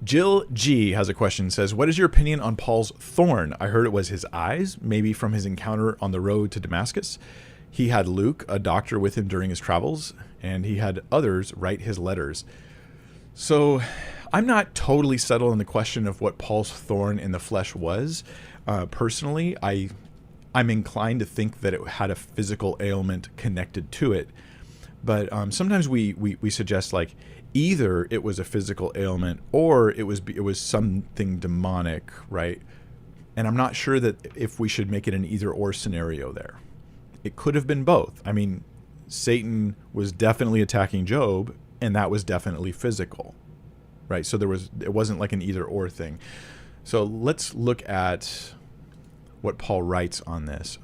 Jill G has a question, says, what is your opinion on Paul's thorn? I heard it was his eyes, maybe from his encounter on the road to Damascus. He had Luke, a doctor, with him during his travels, and he had others write his letters. So I'm not totally settled on the question of what Paul's thorn in the flesh was. Personally, I'm inclined to think that it had a physical ailment connected to it. But sometimes we suggest like either it was a physical ailment or it was something demonic, right? And I'm not sure that if we should make it an either or scenario there. It could have been both. I mean, Satan was definitely attacking Job, and that was definitely physical, right? So it wasn't like an either or thing. So let's look at what Paul writes on this.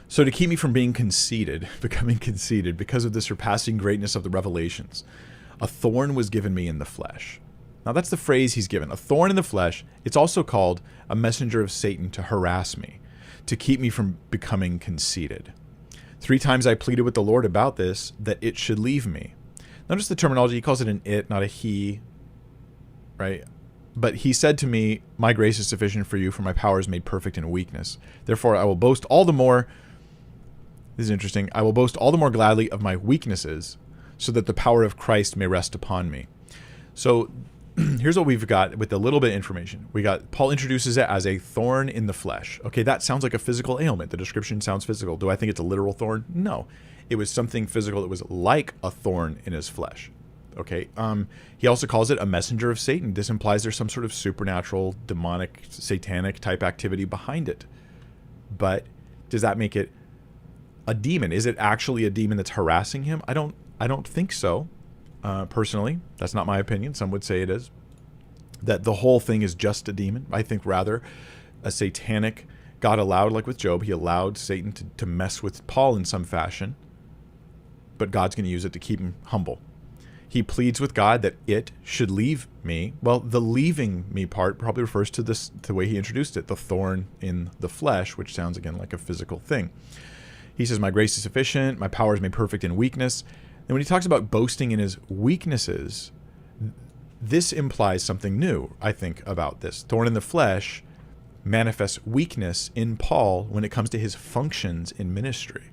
So to keep me from becoming conceited because of the surpassing greatness of the revelations, a thorn was given me in the flesh. Now that's the phrase he's given, a thorn in the flesh. It's also called a messenger of Satan to harass me, to keep me from becoming conceited. 3 times I pleaded with the Lord about this, that it should leave me. Notice the terminology, he calls it an it, not a he, right? But he said to me, my grace is sufficient for you, for my power is made perfect in weakness. Therefore I will boast all the more, this is interesting, I will boast all the more gladly of my weaknesses, so that the power of Christ may rest upon me. So here's what we've got with a little bit of information. Paul introduces it as a thorn in the flesh. Okay, that sounds like a physical ailment. The description sounds physical. Do I think it's a literal thorn? No. It was something physical that was like a thorn in his flesh. Okay. He also calls it a messenger of Satan. This implies there's some sort of supernatural, demonic, satanic type activity behind it. But does that make it a demon? Is it actually a demon that's harassing him? I don't think so. Personally, that's not my opinion. Some would say it is. That the whole thing is just a demon. I think rather a satanic, God allowed, like with Job, he allowed Satan to mess with Paul in some fashion, but God's going to use it to keep him humble. He pleads with God that it should leave me. Well, the leaving me part probably refers to the way he introduced it, the thorn in the flesh, which sounds again like a physical thing. He says, my grace is sufficient, my power is made perfect in weakness. And when he talks about boasting in his weaknesses, this implies something new, I think, about this. Thorn in the flesh manifests weakness in Paul when it comes to his functions in ministry.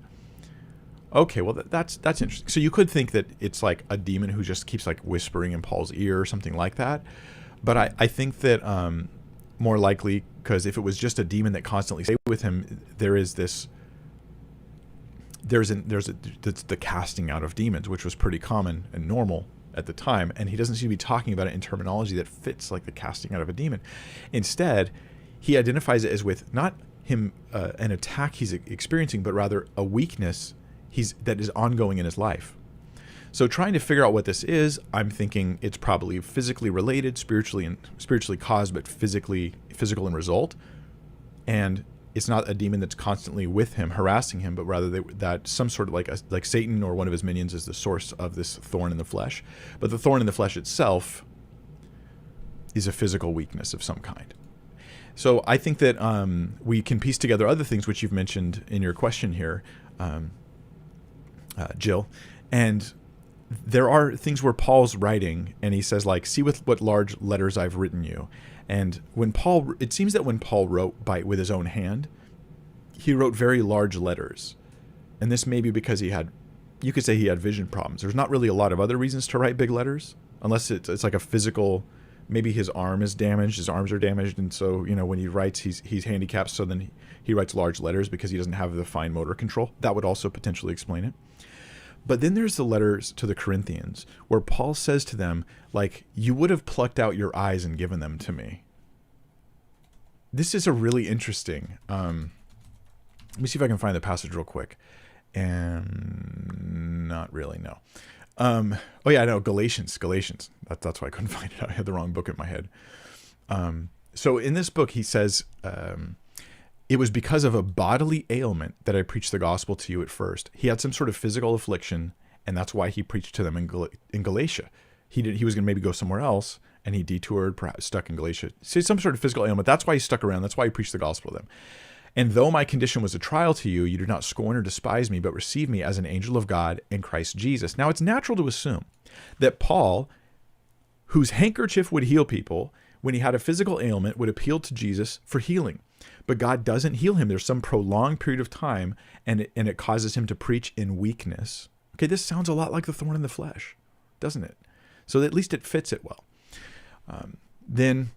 Okay, well, that's interesting. So you could think that it's like a demon who just keeps like whispering in Paul's ear or something like that. But I think that more likely, because if it was just a demon that constantly stayed with him, there's the casting out of demons, which was pretty common and normal at the time, and he doesn't seem to be talking about it in terminology that fits like the casting out of a demon. Instead, he identifies it as with not him an attack he's experiencing, but rather a weakness that is ongoing in his life. So trying to figure out what this is, I'm thinking it's probably physically related, spiritually caused, but physical in result, and it's not a demon that's constantly with him, harassing him, but rather that some sort of like Satan or one of his minions is the source of this thorn in the flesh. But the thorn in the flesh itself is a physical weakness of some kind. So I think that we can piece together other things which you've mentioned in your question here, Jill. And there are things where Paul's writing and he says like, see with what large letters I've written you. And it seems that when Paul wrote with his own hand, he wrote very large letters. And this may be because you could say he had vision problems. There's not really a lot of other reasons to write big letters, unless it's like a physical, maybe his arm is damaged, his arms are damaged. And so, when he writes, he's handicapped. So then he writes large letters because he doesn't have the fine motor control. That would also potentially explain it. But then there's the letters to the Corinthians where Paul says to them, like, you would have plucked out your eyes and given them to me. This is a really interesting, let me see if I can find the passage real quick. And not really, no. Oh yeah, I know, Galatians. That's why I couldn't find it. I had the wrong book in my head. So in this book, he says, it was because of a bodily ailment that I preached the gospel to you at first. He had some sort of physical affliction, and that's why he preached to them in Galatia. He was going to maybe go somewhere else, and he detoured, perhaps stuck in Galatia. See, some sort of physical ailment. That's why he stuck around. That's why he preached the gospel to them. And though my condition was a trial to you, you did not scorn or despise me, but received me as an angel of God in Christ Jesus. Now, it's natural to assume that Paul, whose handkerchief would heal people when he had a physical ailment, would appeal to Jesus for healing. But God doesn't heal him. There's some prolonged period of time, and it causes him to preach in weakness. Okay, this sounds a lot like the thorn in the flesh, doesn't it? So at least it fits it well. Then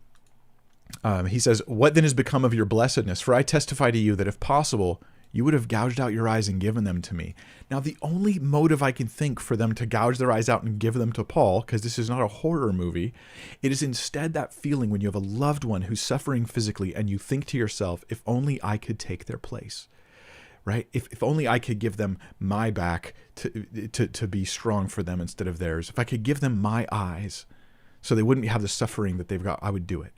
he says, what then has become of your blessedness? For I testify to you that if possible, you would have gouged out your eyes and given them to me. Now, the only motive I can think for them to gouge their eyes out and give them to Paul, because this is not a horror movie, it is instead that feeling when you have a loved one who's suffering physically and you think to yourself, if only I could take their place, right? If only I could give them my back to be strong for them instead of theirs. If I could give them my eyes so they wouldn't have the suffering that they've got, I would do it.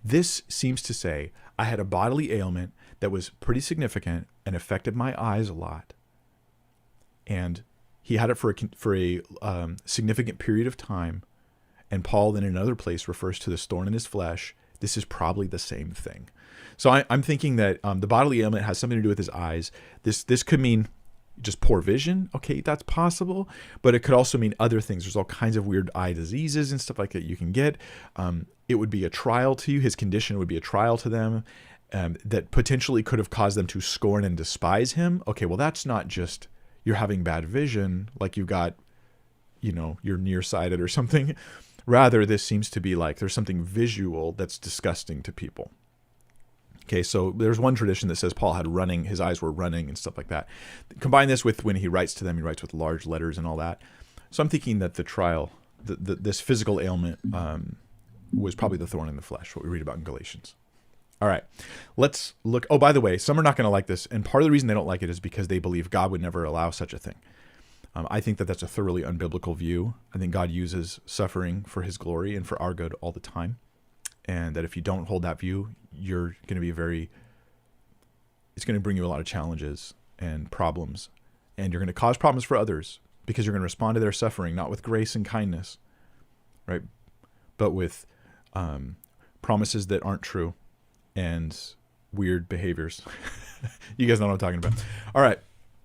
This seems to say I had a bodily ailment that was pretty significant and affected my eyes a lot. And he had it for a significant period of time. And Paul then in another place refers to this thorn in his flesh. This is probably the same thing. So I'm thinking that the bodily ailment has something to do with his eyes. This could mean just poor vision. Okay, that's possible. But it could also mean other things. There's all kinds of weird eye diseases and stuff like that you can get. It would be a trial to you. His condition would be a trial to them. That potentially could have caused them to scorn and despise him. Okay, well, that's not just you're having bad vision, like you got, you're nearsighted or something. Rather, this seems to be like there's something visual that's disgusting to people. Okay, so there's one tradition that says Paul had running, his eyes were running and stuff like that. Combine this with when he writes to them, he writes with large letters and all that. So I'm thinking that the trial, this physical ailment was probably the thorn in the flesh, what we read about in Galatians. All right, let's look. Oh, by the way, some are not going to like this. And part of the reason they don't like it is because they believe God would never allow such a thing. I think that that's a thoroughly unbiblical view. I think God uses suffering for his glory and for our good all the time. And that if you don't hold that view, you're going to be it's going to bring you a lot of challenges and problems. And you're going to cause problems for others because you're going to respond to their suffering, not with grace and kindness, right? But with promises that aren't true and weird behaviors. You guys know what I'm talking about. All right.